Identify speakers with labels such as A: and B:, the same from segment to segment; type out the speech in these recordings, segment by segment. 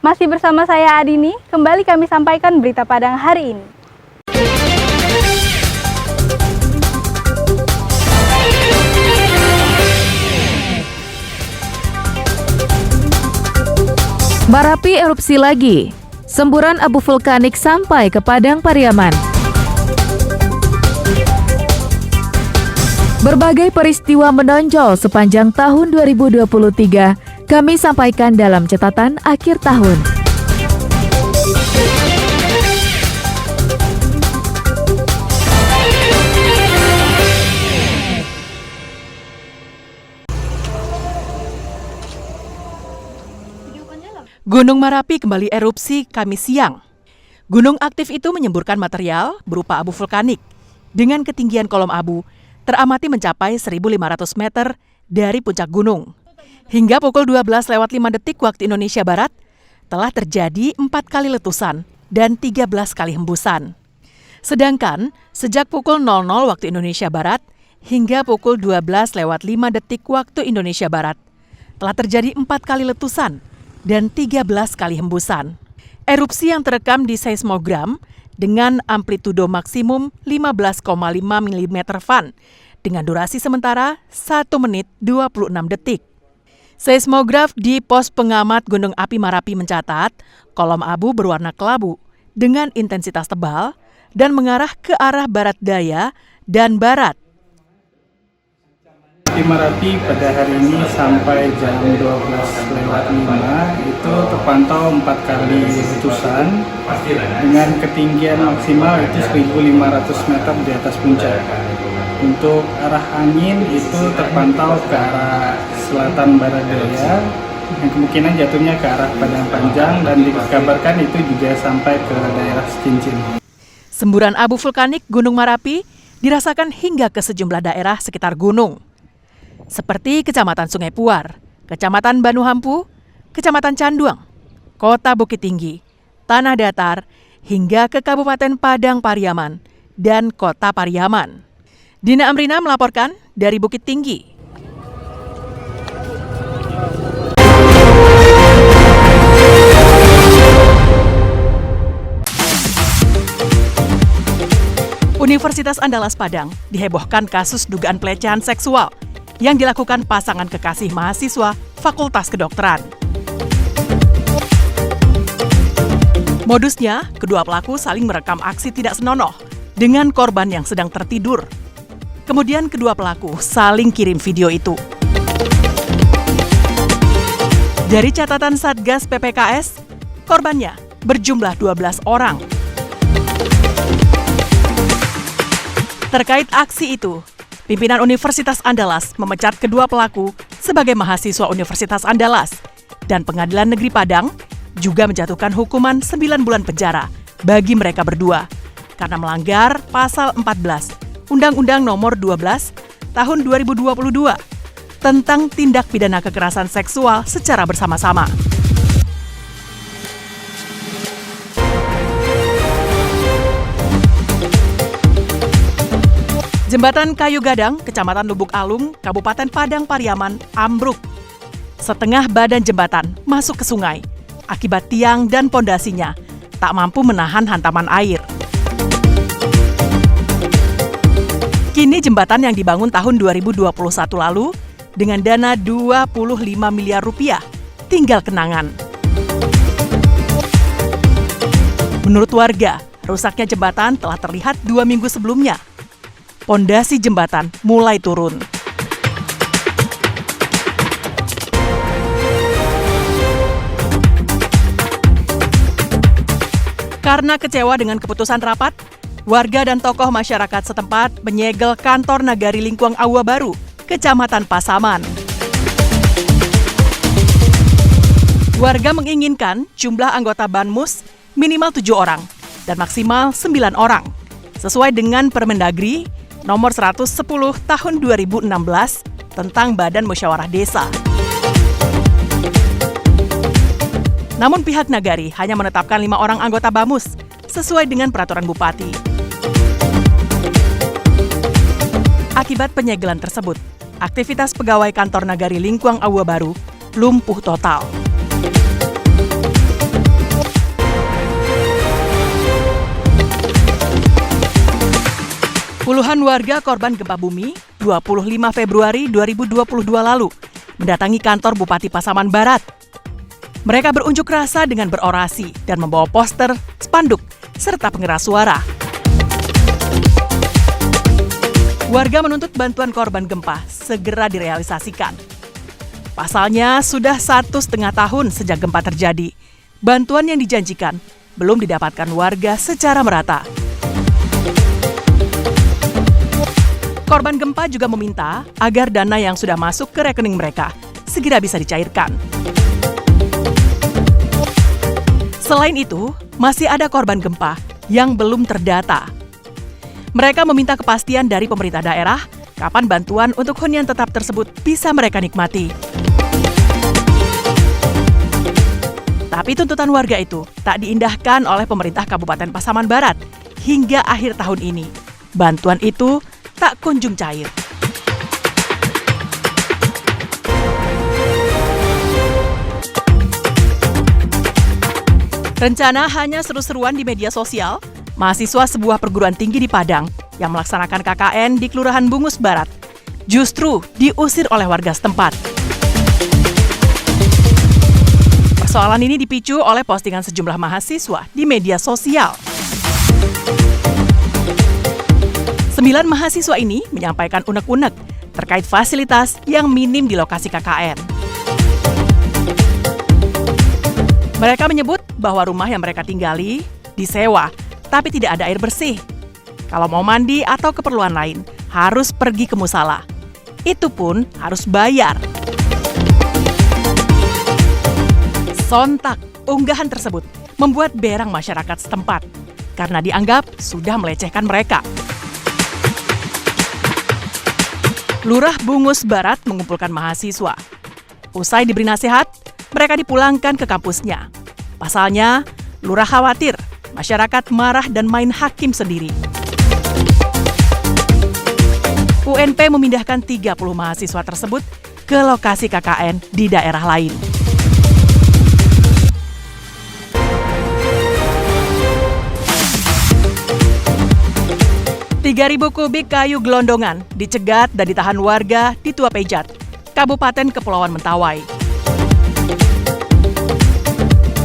A: Masih bersama saya Adini, kembali kami sampaikan berita Padang hari ini.
B: Marapi erupsi lagi. Semburan abu vulkanik sampai ke Padang Pariaman. Berbagai peristiwa menonjol sepanjang tahun 2023 kami sampaikan dalam catatan akhir tahun.
C: Gunung Marapi kembali erupsi Kamis siang. Gunung aktif itu menyemburkan material berupa abu vulkanik dengan ketinggian kolom abu teramati mencapai 1.500 meter dari puncak gunung. Hingga pukul 12:05 waktu Indonesia Barat, telah terjadi 4 kali letusan dan 13 kali hembusan. Sedangkan sejak pukul 00 waktu Indonesia Barat hingga pukul 12:05 waktu Indonesia Barat, telah terjadi 4 kali letusan dan 13 kali hembusan. Erupsi yang terekam di seismogram dengan amplitudo maksimum 15,5 mm Van dengan durasi sementara 1 menit 26 detik. Seismograf di pos pengamat Gunung Api Marapi mencatat kolom abu berwarna kelabu dengan intensitas tebal dan mengarah ke arah barat daya dan barat.
D: Di Marapi pada hari ini sampai jam 12:05 itu terpantau 4 kali letusan dengan ketinggian maksimal itu 1.500 meter di atas puncak. Untuk arah angin itu terpantau ke arah selatan barat daya yang kemungkinan jatuhnya ke arah Padang Panjang dan dikabarkan itu juga sampai ke daerah Cincin.
C: Semburan abu vulkanik Gunung Marapi dirasakan hingga ke sejumlah daerah sekitar gunung, seperti Kecamatan Sungai Puar, Kecamatan Banu Hampu, Kecamatan Canduang, Kota Bukit Tinggi, Tanah Datar, hingga ke Kabupaten Padang Pariaman dan Kota Pariaman. Dina Amrina melaporkan dari Bukit Tinggi. Universitas Andalas Padang dihebohkan kasus dugaan pelecehan seksual yang dilakukan pasangan kekasih mahasiswa Fakultas Kedokteran. Modusnya, kedua pelaku saling merekam aksi tidak senonoh dengan korban yang sedang tertidur. Kemudian kedua pelaku saling kirim video itu. Dari catatan Satgas PPKS, korbannya berjumlah 12 orang. Terkait aksi itu, pimpinan Universitas Andalas memecat kedua pelaku sebagai mahasiswa Universitas Andalas dan Pengadilan Negeri Padang juga menjatuhkan hukuman 9 bulan penjara bagi mereka berdua karena melanggar pasal 14 Undang-Undang Nomor 12 Tahun 2022 tentang tindak pidana kekerasan seksual secara bersama-sama. Jembatan Kayu Gadang, Kecamatan Lubuk Alung, Kabupaten Padang Pariaman, ambruk. Setengah badan jembatan masuk ke sungai akibat tiang dan pondasinya tak mampu menahan hantaman air. Kini jembatan yang dibangun tahun 2021 lalu dengan dana 25 miliar rupiah tinggal kenangan. Menurut warga, rusaknya jembatan telah terlihat 2 minggu sebelumnya. Pondasi jembatan mulai turun. Karena kecewa dengan keputusan rapat, warga dan tokoh masyarakat setempat menyegel kantor Nagari Lingkuang Awa Baru, Kecamatan Pasaman. Warga menginginkan jumlah anggota Banmus minimal 7 orang dan maksimal 9 orang, sesuai dengan Permendagri Nomor 110 Tahun 2016 tentang Badan Musyawarah Desa. Namun pihak Nagari hanya menetapkan 5 orang anggota Bamus sesuai dengan peraturan Bupati. Akibat penyegelan tersebut, aktivitas pegawai kantor Nagari Lingkuang Awa Baru lumpuh total. Puluhan warga korban gempa bumi 25 Februari 2022 lalu mendatangi kantor Bupati Pasaman Barat. Mereka berunjuk rasa dengan berorasi dan membawa poster, spanduk, serta pengeras suara. Warga menuntut bantuan korban gempa segera direalisasikan. Pasalnya, sudah 1,5 tahun sejak gempa terjadi. Bantuan yang dijanjikan belum didapatkan warga secara merata. Korban gempa juga meminta agar dana yang sudah masuk ke rekening mereka segera bisa dicairkan. Selain itu, masih ada korban gempa yang belum terdata. Mereka meminta kepastian dari pemerintah daerah kapan bantuan untuk hunian tetap tersebut bisa mereka nikmati. Tapi tuntutan warga itu tak diindahkan oleh pemerintah Kabupaten Pasaman Barat hingga akhir tahun ini. Bantuan itu tak kunjung cair. Rencana hanya seru-seruan di media sosial, mahasiswa sebuah perguruan tinggi di Padang yang melaksanakan KKN di Kelurahan Bungus Barat justru diusir oleh warga setempat. Persoalan ini dipicu oleh postingan sejumlah mahasiswa di media sosial. 9 mahasiswa ini menyampaikan unek-unek terkait fasilitas yang minim di lokasi KKN. Mereka menyebut bahwa rumah yang mereka tinggali disewa, tapi tidak ada air bersih. Kalau mau mandi atau keperluan lain, harus pergi ke musala. Itu pun harus bayar. Sontak, unggahan tersebut membuat berang masyarakat setempat karena dianggap sudah melecehkan mereka. Lurah Bungus Barat mengumpulkan mahasiswa. Usai diberi nasihat, mereka dipulangkan ke kampusnya. Pasalnya, Lurah khawatir masyarakat marah dan main hakim sendiri. UNP memindahkan 30 mahasiswa tersebut ke lokasi KKN di daerah lain. Ribu kubik kayu gelondongan dicegat dan ditahan warga di Tua Pejat, Kabupaten Kepulauan Mentawai.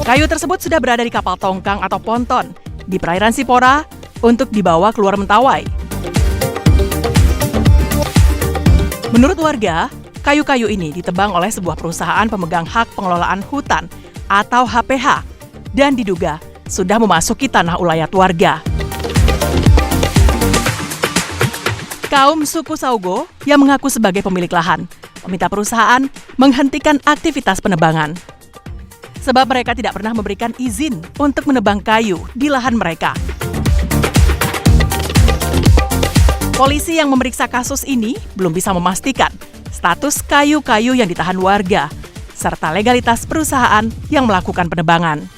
C: Kayu tersebut sudah berada di kapal tongkang atau ponton di perairan Sipora untuk dibawa keluar Mentawai. Menurut warga, kayu-kayu ini ditebang oleh sebuah perusahaan pemegang hak pengelolaan hutan atau HPH dan diduga sudah memasuki tanah ulayat warga. Kaum suku Saugo yang mengaku sebagai pemilik lahan meminta perusahaan menghentikan aktivitas penebangan. Sebab mereka tidak pernah memberikan izin untuk menebang kayu di lahan mereka. Polisi yang memeriksa kasus ini belum bisa memastikan status kayu-kayu yang ditahan warga, serta legalitas perusahaan yang melakukan penebangan.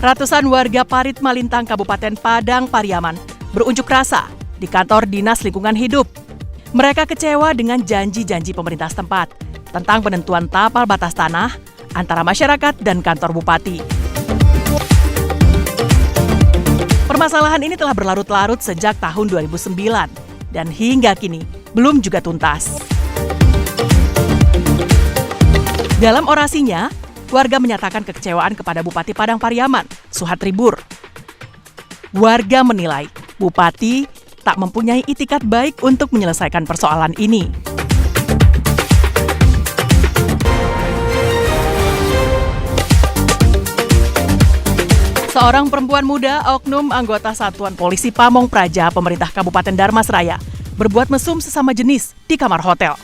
C: Ratusan warga Parit Malintang, Kabupaten Padang Pariaman berunjuk rasa di kantor Dinas Lingkungan Hidup. Mereka kecewa dengan janji-janji pemerintah setempat tentang penentuan tapal batas tanah antara masyarakat dan kantor bupati. Permasalahan ini telah berlarut-larut sejak tahun 2009 dan hingga kini belum juga tuntas. Dalam orasinya, warga menyatakan kekecewaan kepada Bupati Padang Pariaman, Suhatribur. Warga menilai Bupati tak mempunyai itikat baik untuk menyelesaikan persoalan ini. Seorang perempuan muda, oknum anggota Satuan Polisi Pamong Praja, pemerintah Kabupaten Darmasraya, berbuat mesum sesama jenis di kamar hotel.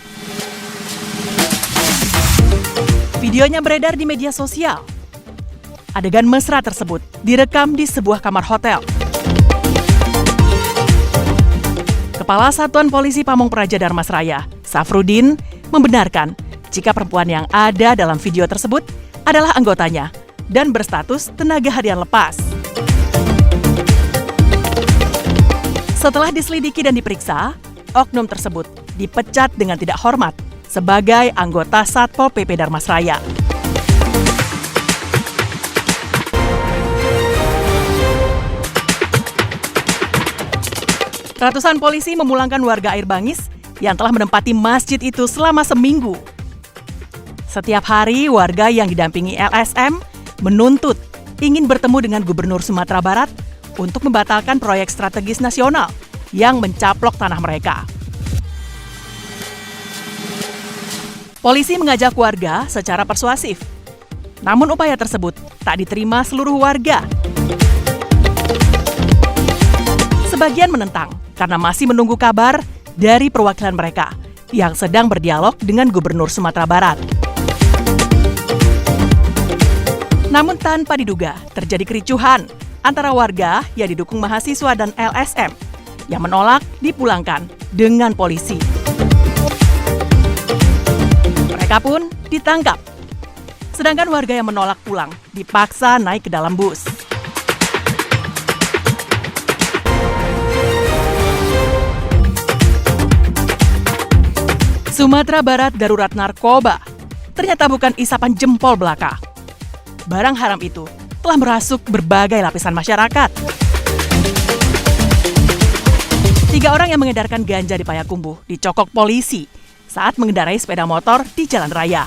C: Videonya beredar di media sosial. Adegan mesra tersebut direkam di sebuah kamar hotel. Kepala Satuan Polisi Pamong Praja Darmasraya, Safrudin, membenarkan jika perempuan yang ada dalam video tersebut adalah anggotanya dan berstatus tenaga harian lepas. Setelah diselidiki dan diperiksa, oknum tersebut dipecat dengan tidak hormat sebagai anggota Satpol PP Darmasraya. Ratusan polisi memulangkan warga Air Bangis yang telah menempati masjid itu selama seminggu. Setiap hari, warga yang didampingi LSM menuntut ingin bertemu dengan Gubernur Sumatera Barat untuk membatalkan proyek strategis nasional yang mencaplok tanah mereka. Polisi mengajak warga secara persuasif. Namun upaya tersebut tak diterima seluruh warga. Sebagian menentang karena masih menunggu kabar dari perwakilan mereka yang sedang berdialog dengan Gubernur Sumatera Barat. Namun tanpa diduga terjadi kericuhan antara warga yang didukung mahasiswa dan LSM yang menolak dipulangkan dengan polisi. Mereka pun ditangkap. Sedangkan warga yang menolak pulang dipaksa naik ke dalam bus. Sumatera Barat darurat narkoba. Ternyata bukan isapan jempol belaka. Barang haram itu telah merasuk berbagai lapisan masyarakat. 3 orang yang mengedarkan ganja di Payakumbuh dicokok polisi saat mengendarai sepeda motor di jalan raya.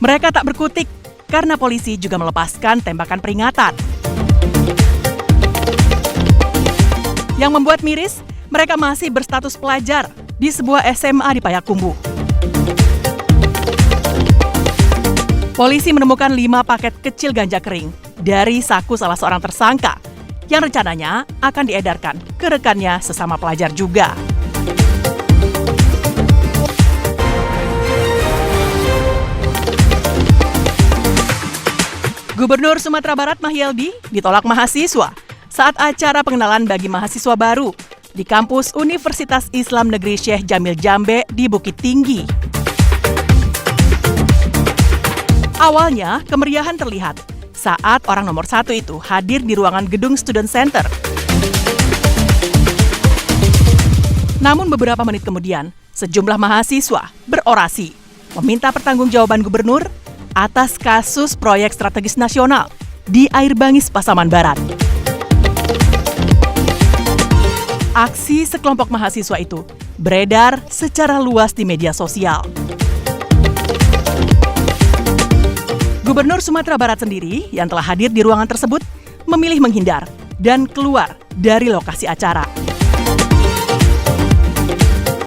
C: Mereka tak berkutik karena polisi juga melepaskan tembakan peringatan. Yang membuat miris, mereka masih berstatus pelajar di sebuah SMA di Payakumbuh. Polisi menemukan 5 paket kecil ganja kering dari saku salah seorang tersangka yang rencananya akan diedarkan ke rekannya sesama pelajar juga. Gubernur Sumatera Barat Mahyeldi ditolak mahasiswa saat acara pengenalan bagi mahasiswa baru di kampus Universitas Islam Negeri Syekh Jamil Jambe di Bukit Tinggi. Awalnya, kemeriahan terlihat saat orang nomor 1 itu hadir di ruangan gedung Student Center. Namun beberapa menit kemudian, sejumlah mahasiswa berorasi meminta pertanggungjawaban gubernur atas kasus proyek strategis nasional di Air Bangis, Pasaman Barat. Aksi sekelompok mahasiswa itu beredar secara luas di media sosial. Gubernur Sumatera Barat sendiri yang telah hadir di ruangan tersebut memilih menghindar dan keluar dari lokasi acara.